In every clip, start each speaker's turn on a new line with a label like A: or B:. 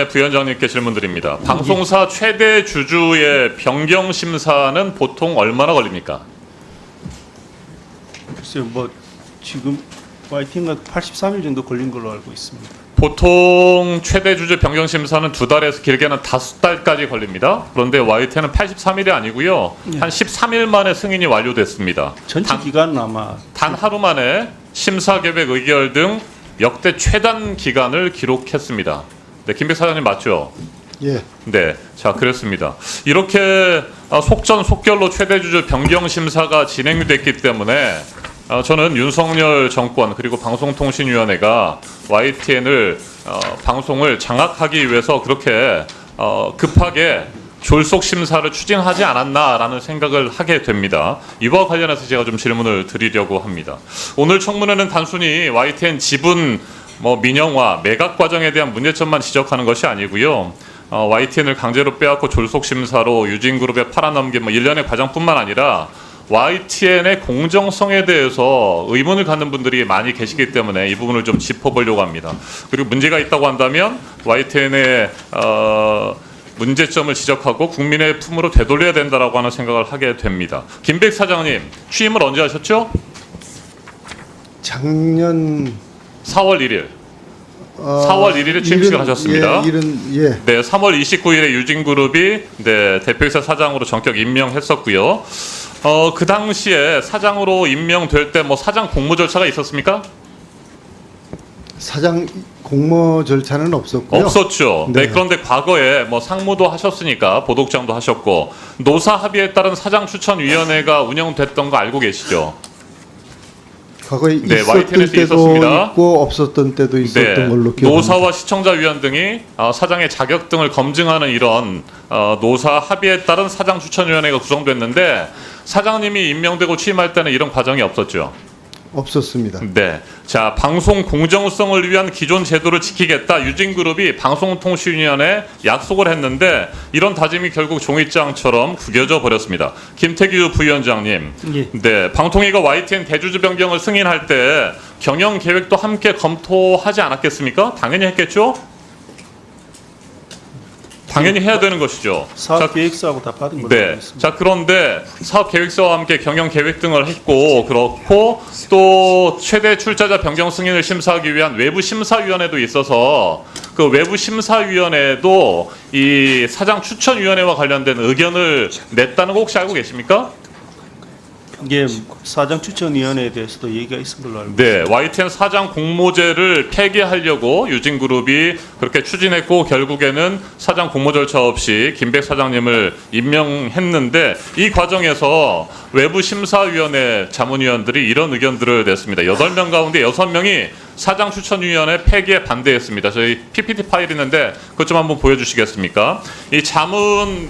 A: 부위원장님께 질문드립니다. 방송사 최대 주주의 변경 심사는 보통 얼마나 걸립니까?
B: 글쎄요, 뭐 지금 YTN가 83일 정도 걸린 걸로 알고 있습니다.
A: 보통 최대 주주 변경 심사는 2달에서 길게는 5달까지 걸립니다. 그런데 YTN은 83일이 아니고요. 한 13일 만에 승인이 완료됐습니다.
B: 전체 기간은 아마
A: 단 하루 만에 심사 계획 의결 등 역대 최단 기간을 기록했습니다. 네, 김백 사장님 맞죠?
C: 예.
A: 네, 자 그렇습니다. 이렇게 속전속결로 최대 주주 변경 심사가 진행됐기 때문에 저는 윤석열 정권 그리고 방송통신위원회가 YTN을 방송을 장악하기 위해서 그렇게 급하게 졸속 심사를 추진하지 않았나라는 생각을 하게 됩니다. 이와 관련해서 제가 좀 질문을 드리려고 합니다. 오늘 청문회는 단순히 YTN 지분 민영화, 매각 과정에 대한 문제점만 지적하는 것이 아니고요. YTN을 강제로 빼앗고 졸속 심사로 유진그룹에 팔아넘긴 1년의 과정뿐만 아니라 YTN의 공정성에 대해서 의문을 갖는 분들이 많이 계시기 때문에 이 부분을 좀 짚어보려고 합니다. 그리고 문제가 있다고 한다면 YTN의 문제점을 지적하고 국민의 품으로 되돌려야 된다라고 하는 생각을 하게 됩니다. 김백 사장님 취임을 언제 하셨죠?
C: 작년
A: 4월 1일. 4월 1일에 취임식을 하셨습니다.
C: 예.
A: 네, 3월 29일에 유진그룹이 대표이사 사장으로 전격 임명했었고요. 그 당시에 사장으로 임명될 때 사장 공모 절차가 있었습니까?
C: 사장 공모 절차는 없었고요.
A: 없었죠. 네.
C: 네.
A: 그런데 과거에 상무도 하셨으니까 보도국장도 하셨고 노사 합의에 따른 사장 추천위원회가 운영됐던 거 알고 계시죠?
C: 과거에
A: 네,
C: 있었던
A: YTN에서
C: 때도
A: 있었습니다.
C: 있고 없었던 때도 있었던 걸로 기억합니다.
A: 노사와 시청자위원 등이 사장의 자격 등을 검증하는 이런 노사 합의에 따른 사장 추천위원회가 구성됐는데 사장님이 임명되고 취임할 때는 이런 과정이 없었죠.
C: 없었습니다.
A: 네, 자 방송 공정성을 위한 기존 제도를 지키겠다. 유진그룹이 방송통신위원회에 약속을 했는데 이런 다짐이 결국 종이장처럼 구겨져 버렸습니다. 김태규 부위원장님,
B: 예.
A: 네, 방통위가 YTN 대주주 변경을 승인할 때 경영 계획도 함께 검토하지 않았겠습니까? 당연히 했겠죠. 당연히 해야 되는 것이죠.
B: 사업 계획서하고 다 받은 걸로 알고
A: 네.
B: 있습니다.
A: 자 그런데 사업 계획서와 함께 경영 계획 등을 했고 그렇고 또 최대 출자자 변경 승인을 심사하기 위한 외부 심사위원회도 있어서 그 외부 심사위원회도 이 사장 추천위원회와 관련된 의견을 냈다는 거 혹시 알고 계십니까?
B: 이게 사장 추천위원회에 대해서도 얘기가 있은 걸로 알고 있습니다.
A: 네, YTN 사장 공모제를 폐기하려고 유진그룹이 그렇게 추진했고 결국에는 사장 공모 절차 없이 김백 사장님을 임명했는데 이 과정에서 외부 심사위원회 자문위원들이 이런 의견들을 냈습니다. 8명 가운데 6명이 사장 추천위원회 폐기에 반대했습니다. 저희 PPT 파일 있는데 그것 좀 한번 보여주시겠습니까? 이 자문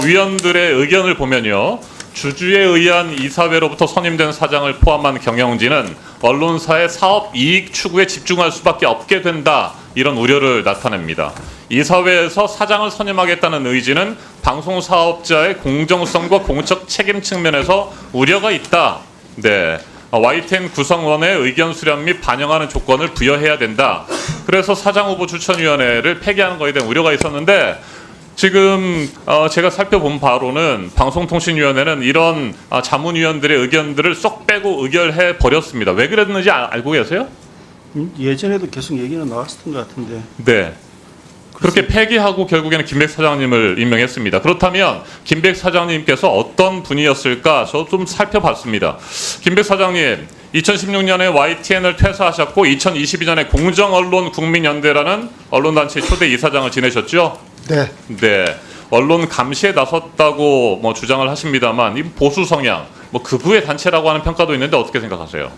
A: 위원들의 의견을 보면요. 주주에 의한 이사회로부터 선임된 사장을 포함한 경영진은 언론사의 사업 이익 추구에 집중할 수밖에 없게 된다. 이런 우려를 나타냅니다. 이사회에서 사장을 선임하겠다는 의지는 방송사업자의 공정성과 공적 책임 측면에서 우려가 있다. 네. YTN 구성원의 의견 수렴 및 반영하는 조건을 부여해야 된다. 그래서 사장 후보 추천위원회를 폐기하는 것에 대한 우려가 있었는데 지금 제가 살펴본 바로는 방송통신위원회는 이런 자문위원들의 의견들을 쏙 빼고 의결해 버렸습니다. 왜 그랬는지 알고 계세요?
B: 예전에도 계속 얘기는 나왔었던 것 같은데.
A: 네. 그렇게 폐기하고 결국에는 김백 사장님을 임명했습니다. 그렇다면 김백 사장님께서 어떤 분이었을까 저 좀 살펴봤습니다. 김백 사장님 2016년에 YTN을 퇴사하셨고 2022년에 공정언론국민연대라는 언론단체 초대 이사장을 지내셨죠?
C: 네.
A: 네, 언론 감시에 나섰다고 주장을 하십니다만 이 보수 성향, 극우의 단체라고 하는 평가도 있는데 어떻게 생각하세요?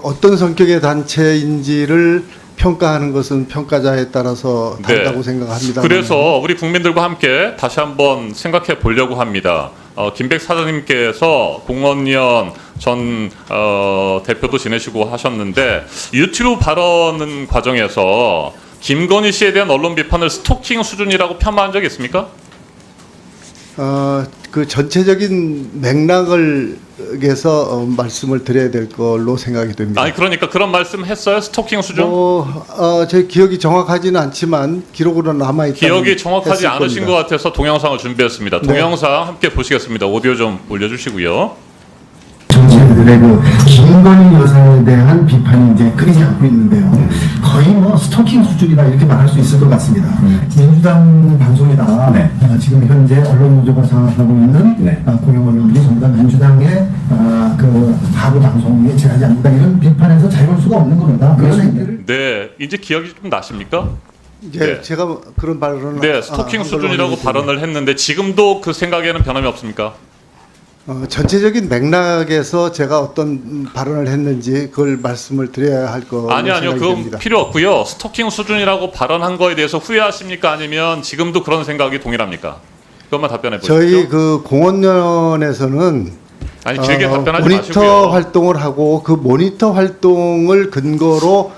C: 어떤 성격의 단체인지를 평가하는 것은 평가자에 따라서 다르다고 생각합니다.
A: 그래서 우리 국민들과 함께 다시 한번 생각해 보려고 합니다. 김백 사장님께서 공원연 전 대표도 지내시고 하셨는데 유튜브 발언 과정에서 김건희 씨에 대한 언론 비판을 스토킹 수준이라고 폄하한 적이 있습니까?
C: 그 전체적인 맥락을에서 말씀을 드려야 될 걸로 생각이 됩니다.
A: 아니 그러니까 그런 말씀 했어요? 스토킹 수준?
C: 제 기억이 정확하지는 않지만 기록으로 남아 있다.
A: 기억이 정확하지 않으신 것 같아서 동영상을 준비했습니다. 동영상 함께 보시겠습니다. 오디오 좀 올려주시고요.
D: 정치인들의 그 김건희 여사에 대한 비판이 이제 끊이지 않고 있는데요. 거의 뭐 스토킹 수준이다 이렇게 말할 수 있을 것 같습니다. 민주당 방송이다. 지금 현재 언론노조가 장악하고 있는 공영 언론들이 전부 다 민주당의 그 하부 방송에 제하지 않는다 이런 비판에서 자유로울 수가 없는 겁니다. 그런 행태를
A: 네, 이제 기억이 좀 나십니까?
C: 이제
A: 네.
C: 제가 그런 발언을
A: 네, 스토킹 수준이라고 발언을 했는데 지금도 그 생각에는 변함이 없습니까?
C: 전체적인 맥락에서 제가 어떤 발언을 했는지 그걸 말씀을 드려야 할 거로
A: 아니요,
C: 생각이
A: 그건
C: 됩니다.
A: 필요 없고요. 스토킹 수준이라고 발언한 거에 대해서 후회하십니까? 아니면 지금도 그런 생각이 동일합니까? 그것만 답변해 보십시오.
C: 저희 그 공원연에서는
A: 아니 길게 답변하지
C: 모니터
A: 마시고요.
C: 활동을 하고 그 모니터 활동을 근거로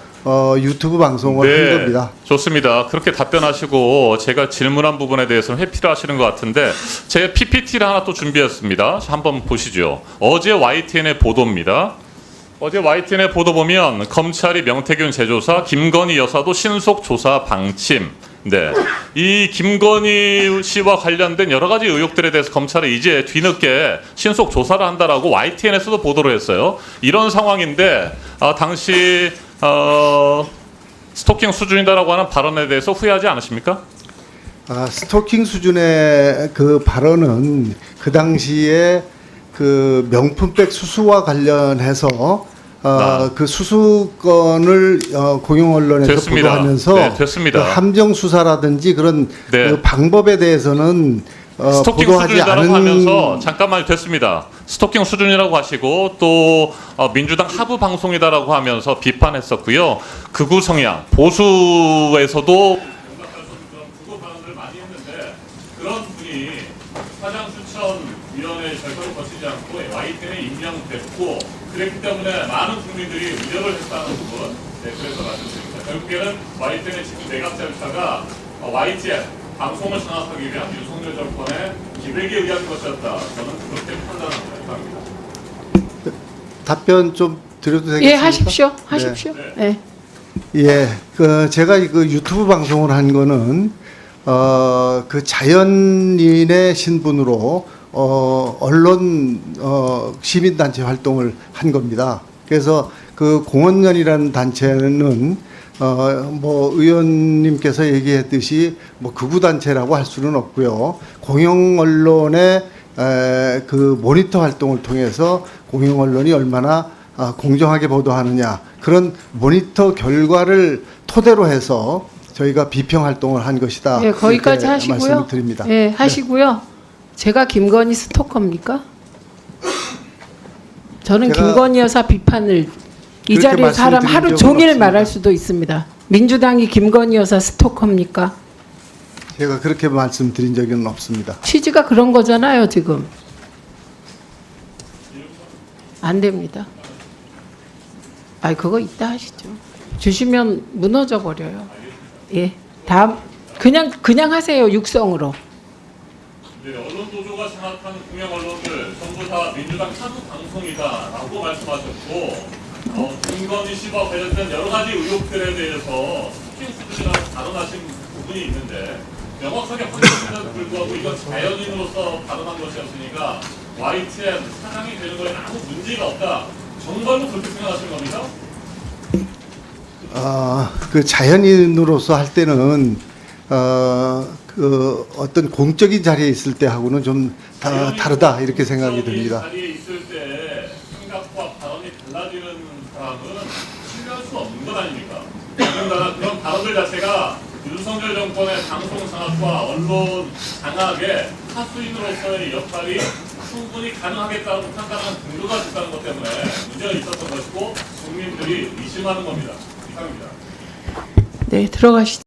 C: 유튜브 방송을 한 겁니다.
A: 좋습니다. 그렇게 답변하시고 제가 질문한 부분에 대해서는 회피를 하시는 것 같은데 제가 PPT를 하나 또 준비했습니다. 한번 보시죠. 어제 YTN의 보도입니다. 어제 YTN의 보도 보면 검찰이 명태균 제조사 김건희 여사도 신속 조사 방침. 네, 이 김건희 씨와 관련된 여러 가지 의혹들에 대해서 검찰이 이제 뒤늦게 신속 조사를 한다라고 YTN에서도 보도를 했어요. 이런 상황인데 당시 스토킹 수준이다라고 하는 발언에 대해서 후회하지 않으십니까?
C: 스토킹 수준의 그 발언은 그 당시에 그 명품백 수수와 관련해서 그 수수권을 공영 언론에서
A: 됐습니다.
C: 보도하면서
A: 네, 됐습니다.
C: 그 함정 수사라든지 그런
A: 네.
C: 그 방법에 대해서는
A: 스토킹
C: 보도하지
A: 수준이라고
C: 않은
A: 하면서 잠깐만 됐습니다. 스토킹 수준이라고 하시고 또 민주당 하부 방송이다라고 하면서 비판했었고요. 극우 성향 보수에서도 극우 발언을 많이 했는데 그런 분이 사장 추천위원회 절차를 거치지 않고 YTN에 임명됐고 그랬기 때문에 많은 국민들이 우려를 했다는 부분. 네, 그래서 말씀드립니다. 결국에는 YTN의 지금 내각 절차가 YTN 방송을 장악하기 위한 윤석열 정권의 기획에 의한 것이었다. 저는 그렇게 판단합니다.
C: 답변 좀 드려도 되겠습니까?
E: 예, 하십시오. 하십시오. 네.
C: 예, 그 제가 그 유튜브 방송을 한 거는 그 자연인의 신분으로 언론 시민단체 활동을 한 겁니다. 그래서 그 공원연이라는 단체는 뭐 의원님께서 얘기했듯이 뭐 극우 단체라고 할 수는 없고요. 공영 언론의 그 모니터 활동을 통해서 공영 언론이 얼마나 공정하게 보도하느냐 그런 모니터 결과를 토대로 해서 저희가 비평 활동을 한 것이다.
E: 예, 거기까지
C: 이렇게
E: 하시고요.
C: 말씀을 드립니다.
E: 예, 하시고요. 제가 김건희 스토커입니까? 저는
C: 제가
E: 김건희 여사 비판을 이
C: 그렇게
E: 자리에 사람
C: 말씀드린
E: 하루
C: 적은
E: 종일
C: 없습니다.
E: 말할 수도 있습니다. 민주당이 김건희 여사 스토커입니까?
C: 제가 그렇게 말씀드린 적은 없습니다.
E: 취지가 그런 거잖아요, 지금. 안 됩니다. 아이, 그거 이따 하시죠. 주시면 무너져 버려요. 예. 다음 그냥 하세요. 육성으로.
A: 네, 언론 노조가 장악한 공영 언론들 전부 다 민주당 하부 방송이다라고 말씀하셨고 김건희 씨와 관련된 여러 가지 의혹들에 대해서 스토킹 수준이라고 발언하신 부분이 있는데 명확하게 확인했음에도 불구하고 이건 자연인으로서 발언한 것이었으니까 YTN 사장이 되는 거에는 아무 문제가 없다. 정말로 그렇게 생각하시는 겁니까?
C: 그 자연인으로서 할 때는 그 어떤 공적인 자리에 있을 때 하고는 좀 다르다 이렇게 생각이 듭니다.
A: 자리에 있을 때 생각과 발언이 달라지는 사람은 신뢰할 수 없는 것 아닙니까? 더군다나 그런 발언들 자체가 윤석열 정권의 방송 장악과 언론 장악에 하수인으로서의 역할이 충분히 가능하겠다고 판단하는 근거가 있다는 것 때문에 문제가 있었던 것이고 국민들이 의심하는 겁니다. 이상입니다.
E: 네, 들어가시죠.